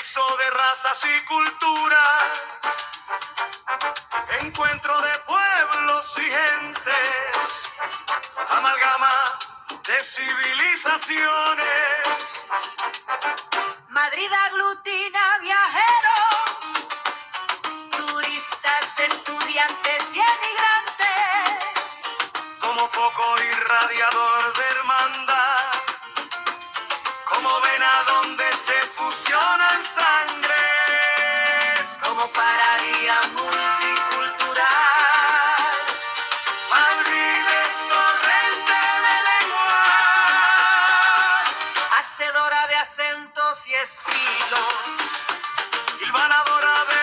nexo de razas y culturas, encuentro de pueblos y gentes, amalgama de civilizaciones. Madrid aglutina viajeros, turistas, estudiantes y emigrantes, como foco irradiador de hermandad, como vena donde se fusionan sangres, como paradigma multicultural. Madrid es torrente de lenguas, Hacedora de acentos y estilos, hilvanadora de